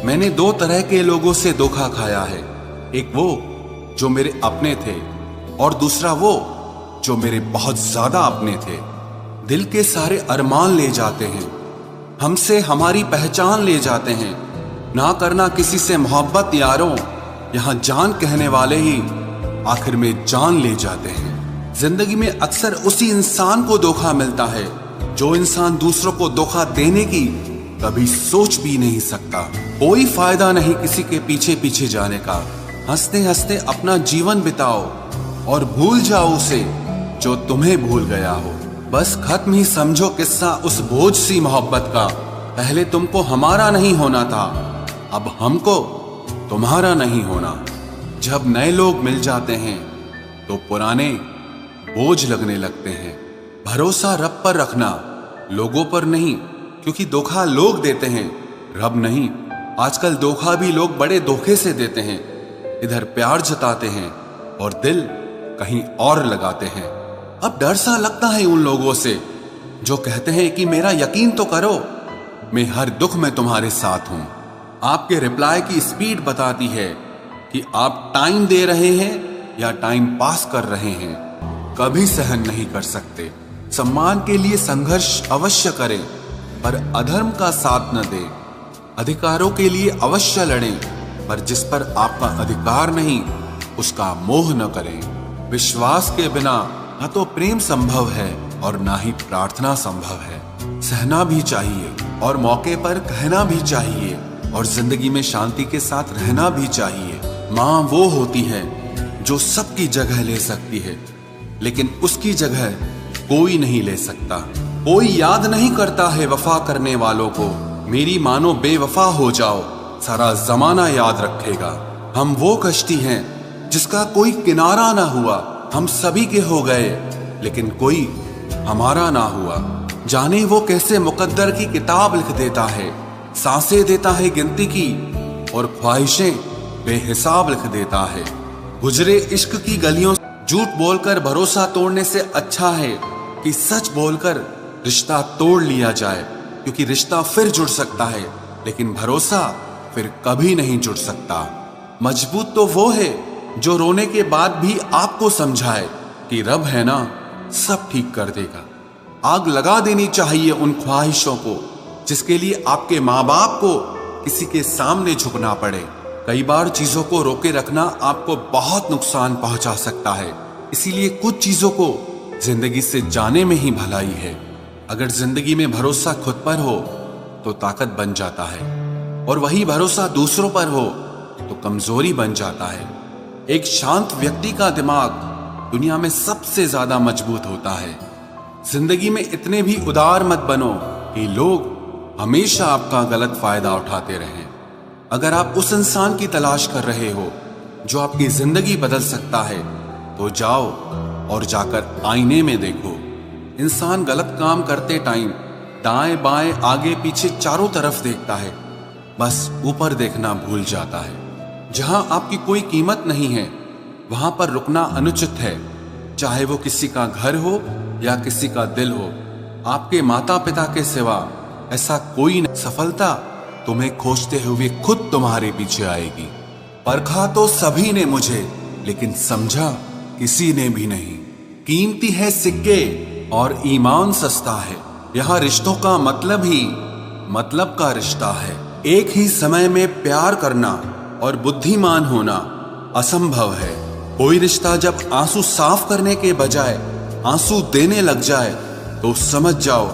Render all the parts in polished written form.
मैंने दो तरह के लोगों से धोखा खाया है। एक वो जो मेरे अपने थे और दूसरा वो जो मेरे बहुत ज्यादा अपने थे। दिल के सारे अरमान ले जाते हैं, हमसे हमारी पहचान ले जाते हैं। ना करना किसी से मोहब्बत यारों, यहाँ जान कहने वाले ही आखिर में जान ले जाते हैं। जिंदगी में अक्सर उसी इंसान को धोखा मिलता है जो इंसान दूसरों को धोखा देने की कभी सोच भी नहीं सकता। कोई फायदा नहीं किसी के पीछे पीछे जाने का। हंसते हंसते अपना जीवन बिताओ और भूल जाओ उसे जो तुम्हें भूल गया हो। बस खत्म ही समझो किस्सा उस बोझ सी मोहब्बत का। पहले तुमको हमारा नहीं होना था, अब हमको तुम्हारा नहीं होना। जब नए लोग मिल जाते हैं तो पुराने बोझ लगने लगते हैं। भरोसा रब पर रखना, लोगों पर नहीं, क्योंकि धोखा लोग देते हैं, रब नहीं। आजकल धोखा भी लोग बड़े धोखे से देते हैं। इधर प्यार जताते हैं और दिल कहीं और लगाते हैं। अब डर सा लगता है उन लोगों से जो कहते हैं कि मेरा यकीन तो करो, मैं हर दुख में तुम्हारे साथ हूं। आपके रिप्लाई की स्पीड बताती है कि आप टाइम दे रहे हैं या टाइम पास कर रहे हैं। कभी सहन नहीं कर सकते। सम्मान के लिए संघर्ष अवश्य करें, पर अधर्म का साथ न दें। अधिकारों के लिए अवश्य लड़ें, पर जिस पर आपका अधिकार नहीं उसका मोह न करें। विश्वास के बिना न तो प्रेम संभव है और ना ही प्रार्थना संभव है। सहना भी चाहिए और मौके पर कहना भी चाहिए, और जिंदगी में शांति के साथ रहना भी चाहिए। माँ वो होती है जो सबकी जगह ले सकती है, लेकिन उसकी जगह कोई नहीं ले सकता। कोई याद नहीं करता है वफा करने वालों को। मेरी मानो बेवफा हो जाओ, सारा जमाना याद रखेगा। हम वो कश्ती हैं जिसका कोई किनारा ना हुआ। हम सभी के हो गए लेकिन कोई हमारा ना हुआ। जाने वो कैसे मुकद्दर की किताब लिख देता है। सांसें देता है गिनती की और ख्वाहिशें बेहिसाब लिख देता है। गुजरे इश्क की गलियों, झूठ बोलकर भरोसा तोड़ने से अच्छा है कि सच बोलकर रिश्ता तोड़ लिया जाए, क्योंकि रिश्ता फिर जुड़ सकता है लेकिन भरोसा फिर कभी नहीं जुड़ सकता। मजबूत तो वो है जो रोने के बाद भी आपको समझाए कि रब है ना, सब ठीक कर देगा। आग लगा देनी चाहिए उन ख्वाहिशों को जिसके लिए आपके माँ बाप को किसी के सामने झुकना पड़े। कई बार चीजों को रोके रखना आपको बहुत नुकसान पहुंचा सकता है, इसीलिए कुछ चीजों को जिंदगी से जाने में ही भलाई है। अगर जिंदगी में भरोसा खुद पर हो तो ताकत बन जाता है, और वही भरोसा दूसरों पर हो तो कमजोरी बन जाता है। एक शांत व्यक्ति का दिमाग दुनिया में सबसे ज्यादा मजबूत होता है। जिंदगी में इतने भी उदार मत बनो कि लोग हमेशा आपका गलत फायदा उठाते रहें। अगर आप उस इंसान की तलाश कर रहे हो जो आपकी जिंदगी बदल सकता है तो जाओ और जाकर आईने में देखो। इंसान गलत काम करते टाइम दाएं बाएं आगे पीछे चारों तरफ देखता है, बस ऊपर देखना भूल जाता है। जहां आपकी कोई कीमत नहीं है वहां पर रुकना अनुचित है, चाहे वो किसी का घर हो या किसी का दिल हो। आपके माता पिता के सिवा ऐसा कोई नहीं। सफलता तुम्हें खोजते हुए खुद तुम्हारे पीछे आएगी। परखा तो सभी ने मुझे, लेकिन समझा किसी ने भी नहीं। कीमती है सिक्के और ईमान सस्ता है। यहाँ रिश्तों का मतलब ही मतलब का रिश्ता है। एक ही समय में प्यार करना और बुद्धिमान होना असंभव है। कोई रिश्ता जब आंसू साफ करने के बजाय आंसू देने लग जाए तो समझ जाओ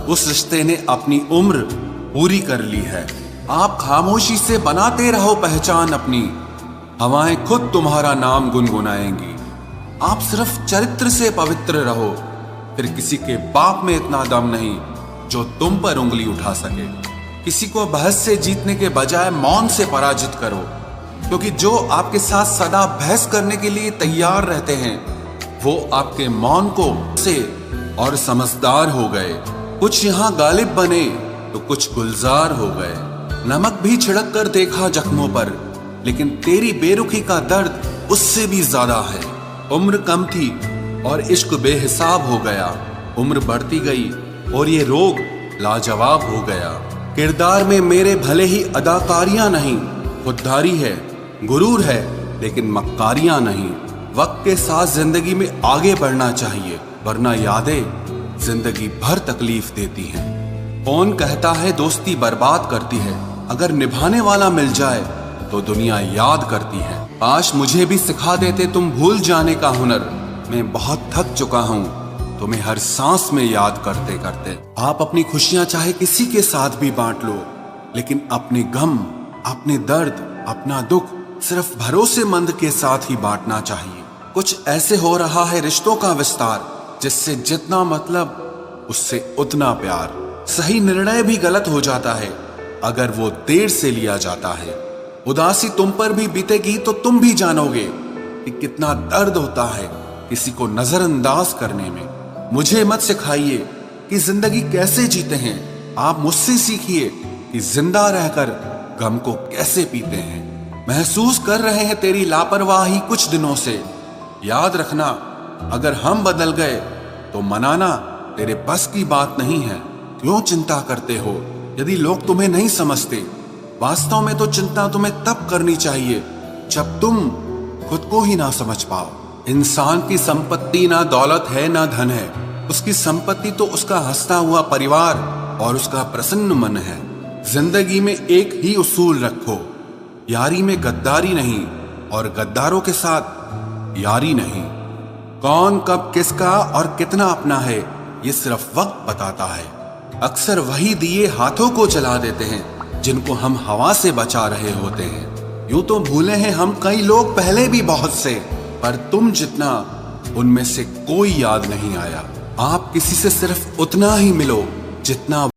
उस रिश्ते ने अपनी उम्र पूरी कर ली है। आप खामोशी से बनाते रहो पहचान अपनी, हवाएं खुद तुम्हारा नाम गुनगुनाएंगी। आप सिर्फ चरित्र से पवित्र रहो, फिर किसी के बाप में इतना दम नहीं जो तुम पर उंगली उठा सके। किसी को बहस से जीतने के बजाय मौन से पराजित करो, क्योंकि जो आपके साथ सदा बहस करने के लिए तैयार रहते हैं वो आपके मौन को से और समझदार हो गए। कुछ यहाँ गालिब बने तो कुछ गुलजार हो गए। नमक भी छिड़क कर देखा जख्मों पर, लेकिन तेरी बेरुखी का दर्द उससे भी ज्यादा है। उम्र कम थी और इश्क बेहिसाब हो गया। उम्र बढ़ती गई और ये रोग लाजवाब हो गया। किरदार में मेरे भले ही अदाकारियां नहीं, खुददारी है, गुरूर है, लेकिन मक्कारियां नहीं। वक्त के साथ जिंदगी में आगे बढ़ना चाहिए, वरना यादें जिंदगी भर तकलीफ देती हैं। कौन कहता है दोस्ती बर्बाद करती है, अगर निभाने वाला मिल जाए तो दुनिया याद करती है। काश मुझे भी सिखा देते तुम भूल जाने का हुनर। मैं बहुत थक चुका हूँ तुम्हें हर सांस में याद करते करते। आप अपनी खुशियां चाहे किसी के साथ भी बांट लो, लेकिन अपने गम, अपने दर्द, अपना दुख सिर्फ भरोसेमंद के साथ ही बांटना चाहिए। कुछ ऐसे हो रहा है रिश्तों का विस्तार, जिससे जितना मतलब उससे उतना प्यार। सही निर्णय भी गलत हो जाता है अगर वो देर से लिया जाता है। उदासी तुम पर भी बीतेगी तो तुम भी जानोगे कि कितना दर्द होता है किसी को नजरअंदाज करने में। मुझे मत सिखाइए कि जिंदगी कैसे जीते हैं, आप मुझसे सीखिए कि जिंदा रहकर गम को कैसे पीते हैं। महसूस कर रहे हैं तेरी लापरवाही कुछ दिनों से। याद रखना, अगर हम बदल गए तो मनाना तेरे बस की बात नहीं है। क्यों चिंता करते हो यदि लोग तुम्हें नहीं समझते? वास्तव में तो चिंता तुम्हें तब करनी चाहिए जब तुम खुद को ही ना समझ पाओ। इंसान की संपत्ति ना दौलत है ना धन है, उसकी संपत्ति तो उसका हंसता हुआ परिवार और उसका प्रसन्न मन है। जिंदगी में एक ही उसूल रखो, यारी में गद्दारी नहीं और गद्दारों के साथ यारी नहीं। कौन कब किसका और कितना अपना है ये सिर्फ वक्त बताता है। अक्सर वही दिए हाथों को जला देते हैं जिनको हम हवा से बचा रहे होते हैं। यूं तो भूले हैं हम कई लोग पहले भी बहुत से, पर तुम जितना उनमें से कोई याद नहीं आया। आप किसी से सिर्फ उतना ही मिलो जितना